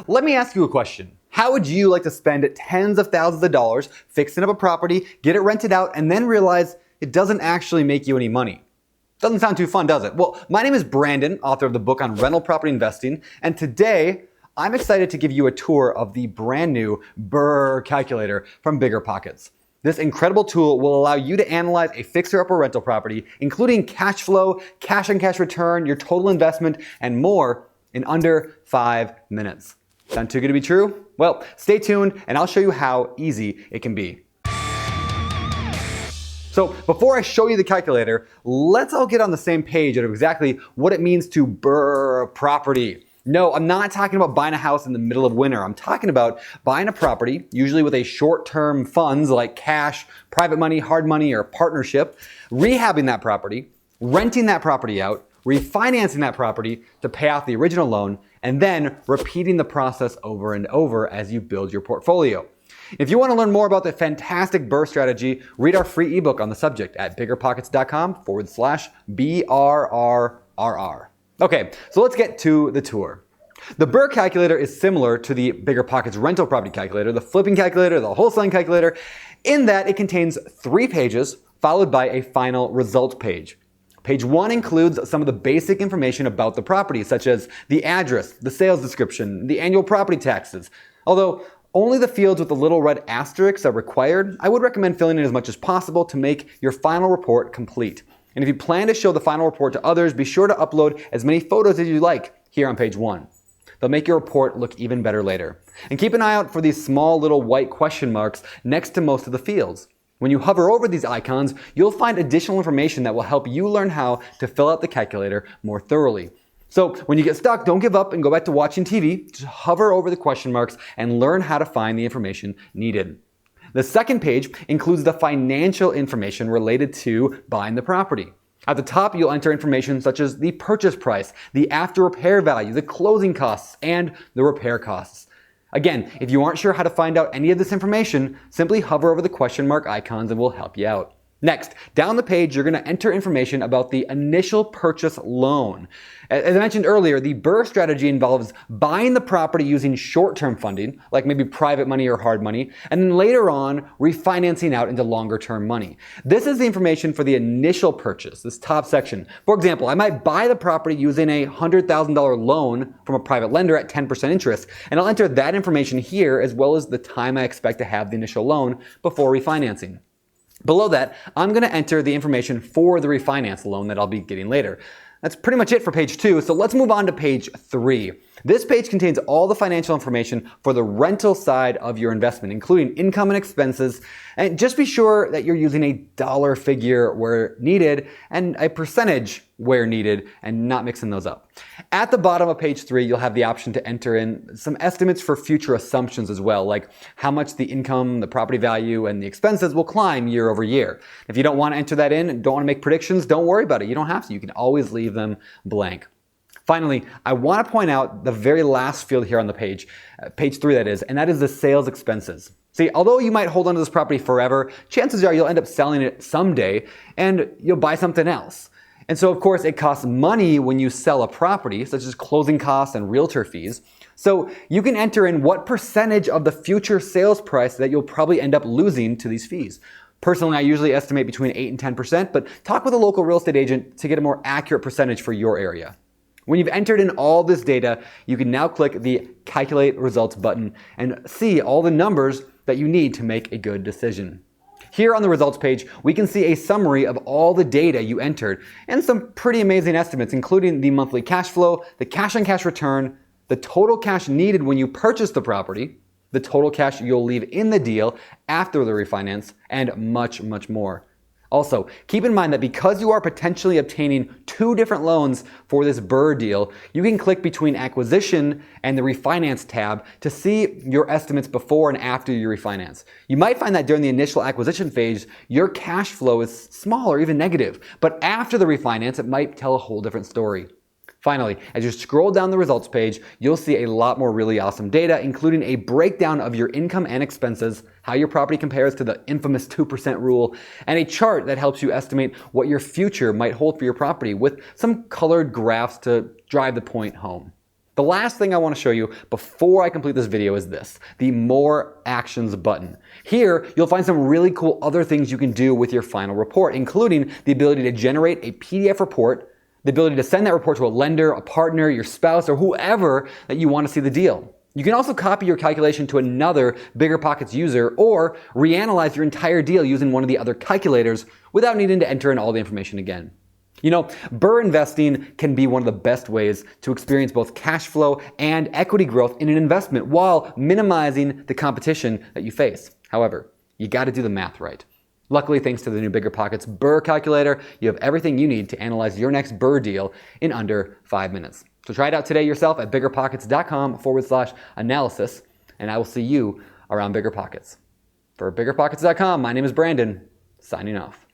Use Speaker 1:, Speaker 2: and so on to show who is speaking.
Speaker 1: Let me ask you a question. How would you like to spend tens of thousands of dollars fixing up a property, get it rented out, and then realize it doesn't actually make you any money? Doesn't sound too fun, does it? Well, my name is Brandon, author of the book on rental property investing, and today I'm excited to give you a tour of the brand new BRRRR Calculator from BiggerPockets. This incredible tool will allow you to analyze a fixer-upper rental property, including cash flow, cash-on-cash return, your total investment, and more in under 5 minutes. Sound too good to be true? Well, stay tuned and I'll show you how easy it can be. So before I show you the calculator, let's all get on the same page of exactly what it means to BRRRR property. No, I'm not talking about buying a house in the middle of winter. I'm talking about buying a property, usually with a short-term funds like cash, private money, hard money, or partnership, rehabbing that property, renting that property out, refinancing that property to pay off the original loan, and then repeating the process over and over as you build your portfolio. If you want to learn more about the fantastic BRRRR strategy, read our free ebook on the subject at biggerpockets.com/BRRRR. Okay, so let's get to the tour. The BRRRR calculator is similar to the BiggerPockets rental property calculator, the flipping calculator, the wholesaling calculator, in that it contains 3 pages followed by a final results page. Page 1 includes some of the basic information about the property, such as the address, the sales description, the annual property taxes. Although only the fields with the little red asterisks are required, I would recommend filling in as much as possible to make your final report complete. And if you plan to show the final report to others, be sure to upload as many photos as you like here on page 1. They'll make your report look even better later. And keep an eye out for these small little white question marks next to most of the fields. When you hover over these icons, you'll find additional information that will help you learn how to fill out the calculator more thoroughly. So when you get stuck, don't give up and go back to watching TV. Just hover over the question marks and learn how to find the information needed. The second page includes the financial information related to buying the property. At the top, you'll enter information such as the purchase price, the after repair value, the closing costs, and the repair costs. Again, if you aren't sure how to find out any of this information, simply hover over the question mark icons and we'll help you out. Next, down the page, you're going to enter information about the initial purchase loan. As I mentioned earlier, the BRRRR strategy involves buying the property using short-term funding, like maybe private money or hard money, and then later on refinancing out into longer-term money. This is the information for the initial purchase, this top section. For example, I might buy the property using a $100,000 loan from a private lender at 10% interest, and I'll enter that information here as well as the time I expect to have the initial loan before refinancing. Below that, I'm going to enter the information for the refinance loan that I'll be getting later. That's pretty much it for page 2, so let's move on to page 3. This page contains all the financial information for the rental side of your investment, including income and expenses, and just be sure that you're using a dollar figure where needed and a percentage where needed and not mixing those up. At the bottom of page 3, you'll have the option to enter in some estimates for future assumptions as well, like how much the income, the property value, and the expenses will climb year over year. If you don't want to enter that in and don't want to make predictions, don't worry about it. You don't have to. You can always leave them blank. Finally, I want to point out the very last field here on the page, page 3 that is, and that is the sales expenses. See, although you might hold onto this property forever, chances are you'll end up selling it someday and you'll buy something else. And so, of course, it costs money when you sell a property, such as closing costs and realtor fees. So you can enter in what percentage of the future sales price that you'll probably end up losing to these fees. Personally, I usually estimate between 8 and 10%, but talk with a local real estate agent to get a more accurate percentage for your area. When you've entered in all this data, you can now click the Calculate Results button and see all the numbers that you need to make a good decision. Here on the results page, we can see a summary of all the data you entered and some pretty amazing estimates, including the monthly cash flow, the cash-on-cash return, the total cash needed when you purchase the property, the total cash you'll leave in the deal after the refinance, and much, much more. Also, keep in mind that because you are potentially obtaining 2 different loans for this BRRRR deal, you can click between acquisition and the refinance tab to see your estimates before and after you refinance. You might find that during the initial acquisition phase, your cash flow is small or even negative, but after the refinance, it might tell a whole different story. Finally, as you scroll down the results page, you'll see a lot more really awesome data, including a breakdown of your income and expenses, how your property compares to the infamous 2% rule, and a chart that helps you estimate what your future might hold for your property with some colored graphs to drive the point home. The last thing I want to show you before I complete this video is this, the More Actions button. Here, you'll find some really cool other things you can do with your final report, including the ability to generate a PDF report, the ability to send that report to a lender, a partner, your spouse, or whoever that you want to see the deal. You can also copy your calculation to another BiggerPockets user or reanalyze your entire deal using one of the other calculators without needing to enter in all the information again. You know, BRRRR investing can be one of the best ways to experience both cash flow and equity growth in an investment while minimizing the competition that you face. However, you got to do the math right. Luckily, thanks to the new BiggerPockets BRRRR Calculator, you have everything you need to analyze your next BRRRR deal in under 5 minutes. So try it out today yourself at biggerpockets.com/analysis, and I will see you around BiggerPockets. For biggerpockets.com, my name is Brandon, signing off.